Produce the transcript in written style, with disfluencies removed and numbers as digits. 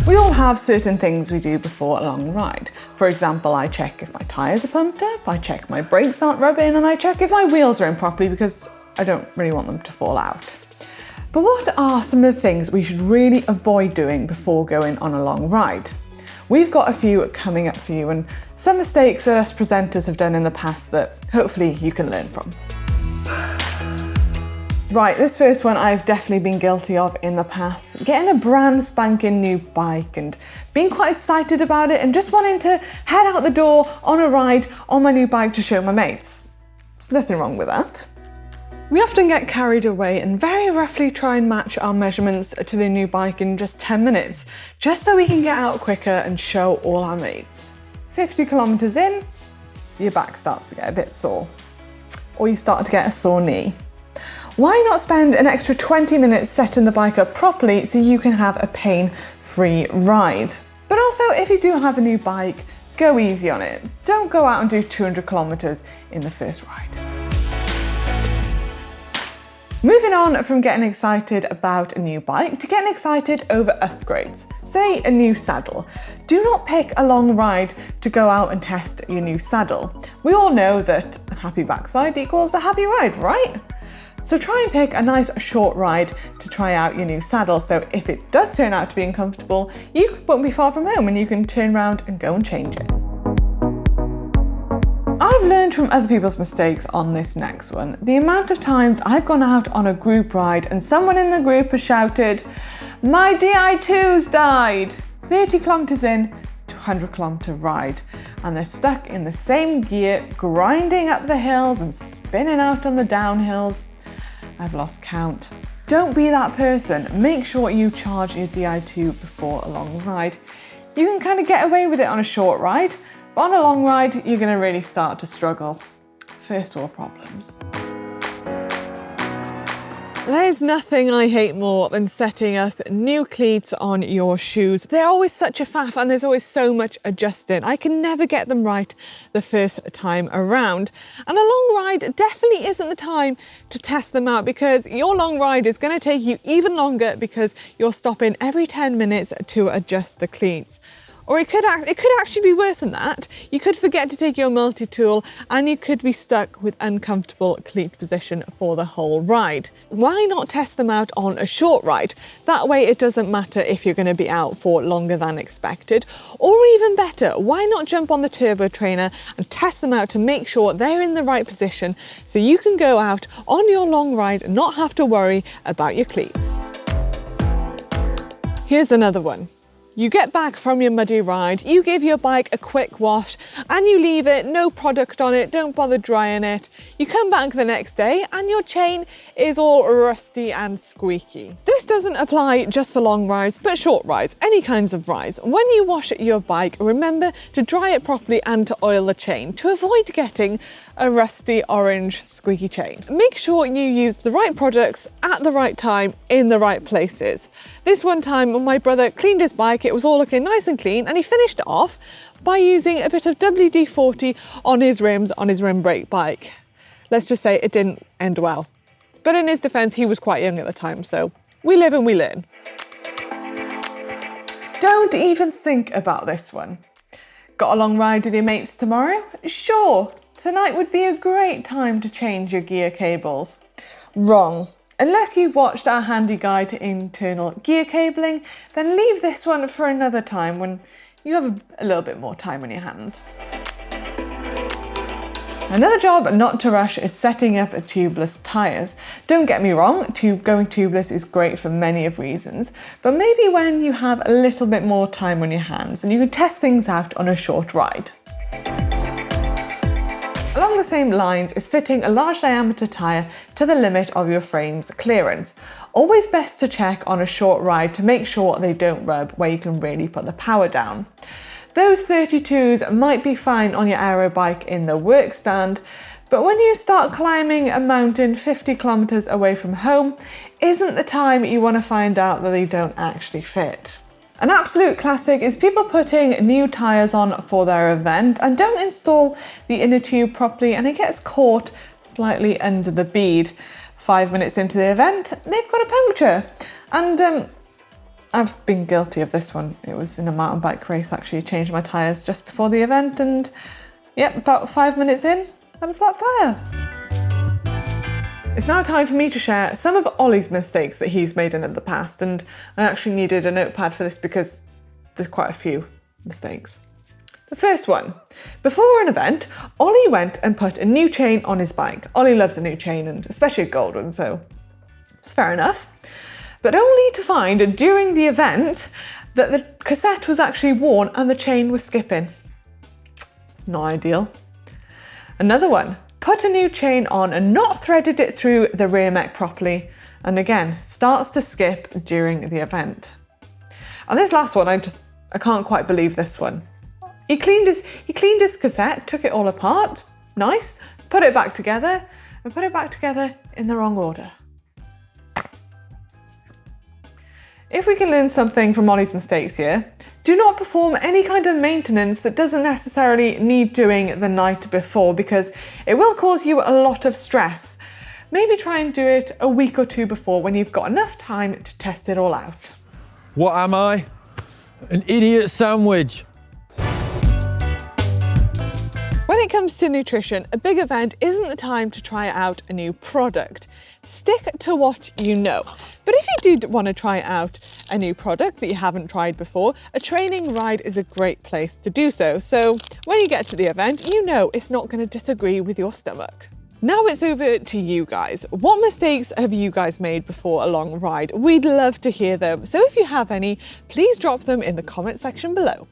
We all have certain things we do before a long ride. For example, I check if my tyres are pumped up, I check my brakes aren't rubbing, and I check if my wheels are in properly because I don't really want them to fall out. But what are some of the things we should really avoid doing before going on a long ride? We've got a few coming up for you and some mistakes that us presenters have done in the past that hopefully you can learn from. Right, this first one I've definitely been guilty of in the past. Getting a brand spanking new bike and being quite excited about it and just wanting to head out the door on a ride on my new bike to show my mates. There's nothing wrong with that. We often get carried away and very roughly try and match our measurements to the new bike in just 10 minutes, just so we can get out quicker and show all our mates. 50 kilometers in, your back starts to get a bit sore, or you start to get a sore knee. Why not spend an extra 20 minutes setting the bike up properly so you can have a pain-free ride? But also, if you do have a new bike, go easy on it. Don't go out and do 200 kilometers in the first ride. Moving on from getting excited about a new bike to getting excited over upgrades. Say a new saddle. Do not pick a long ride to go out and test your new saddle. We all know that a happy backside equals a happy ride, right? So try and pick a nice short ride to try out your new saddle, so if it does turn out to be uncomfortable, you won't be far from home and you can turn around and go and change it. I've learned from other people's mistakes on this next one. The amount of times I've gone out on a group ride and someone in the group has shouted, "My Di2's died!" 30 kilometers in to 100 kilometer ride, and they're stuck in the same gear, grinding up the hills and spinning out on the downhills. I've lost count. Don't be that person. Make sure you charge your Di2 before a long ride. You can kind of get away with it on a short ride, but on a long ride, you're going to really start to struggle. First world problems. There's nothing I hate more than setting up new cleats on your shoes. They're always such a faff and there's always so much adjusting. I can never get them right the first time around. And a long ride definitely isn't the time to test them out, because your long ride is going to take you even longer because you're stopping every 10 minutes to adjust the cleats. Or it could actually be worse than that. You could forget to take your multi-tool and you could be stuck with uncomfortable cleat position for the whole ride. Why not test them out on a short ride? That way it doesn't matter if you're going to be out for longer than expected. Or even better, why not jump on the turbo trainer and test them out to make sure they're in the right position so you can go out on your long ride and not have to worry about your cleats. Here's another one. You get back from your muddy ride, you give your bike a quick wash and you leave it, no product on it, don't bother drying it. You come back the next day and your chain is all rusty and squeaky. This doesn't apply just for long rides, but short rides, any kinds of rides. When you wash your bike, remember to dry it properly and to oil the chain to avoid getting a rusty orange squeaky chain. Make sure you use the right products at the right time in the right places. This one time when my brother cleaned his bike, it was all looking nice and clean, and he finished it off by using a bit of WD-40 on his rims on his rim brake bike. Let's just say it didn't end well. But in his defense, he was quite young at the time, so we live and we learn. Don't even think about this one. Got a long ride with your mates tomorrow? Sure, tonight would be a great time to change your gear cables. Wrong. Unless you've watched our handy guide to internal gear cabling, then leave this one for another time when you have a little bit more time on your hands. Another job not to rush is setting up tubeless tyres. Don't get me wrong, going tubeless is great for many of reasons, but maybe when you have a little bit more time on your hands and you can test things out on a short ride. Along the same lines is fitting a large diameter tyre to the limit of your frame's clearance. Always best to check on a short ride to make sure they don't rub where you can really put the power down. Those 32s might be fine on your aero bike in the work stand, but when you start climbing a mountain 50 kilometers away from home, isn't the time you want to find out that they don't actually fit. An absolute classic is people putting new tyres on for their event and don't install the inner tube properly, and it gets caught slightly under the bead. 5 minutes into the event, they've got a puncture. And I've been guilty of this one. It was in a mountain bike race, actually. Changed my tyres just before the event, and yep, about 5 minutes in, I had a flat tyre. It's now time for me to share some of Ollie's mistakes that he's made in the past, and I actually needed a notepad for this because there's quite a few mistakes. The first one, before an event, Ollie went and put a new chain on his bike. Ollie loves a new chain, and especially a gold one, so it's fair enough. But only to find during the event that the cassette was actually worn and the chain was skipping. Not ideal. Another one, put a new chain on and not threaded it through the rear mech properly, and again, starts to skip during the event. And this last one, I can't quite believe this one. He cleaned his cassette, took it all apart, nice, put it back together, and put it back together in the wrong order. If we can learn something from Ollie's mistakes here, do not perform any kind of maintenance that doesn't necessarily need doing the night before, because it will cause you a lot of stress. Maybe try and do it a week or two before when you've got enough time to test it all out. What am I? An idiot sandwich. When it comes to nutrition, a big event isn't the time to try out a new product. Stick to what you know. But if you do want to try out a new product that you haven't tried before, a training ride is a great place to do so. So when you get to the event, you know it's not going to disagree with your stomach. Now it's over to you guys. What mistakes have you guys made before a long ride? We'd love to hear them. So if you have any, please drop them in the comment section below.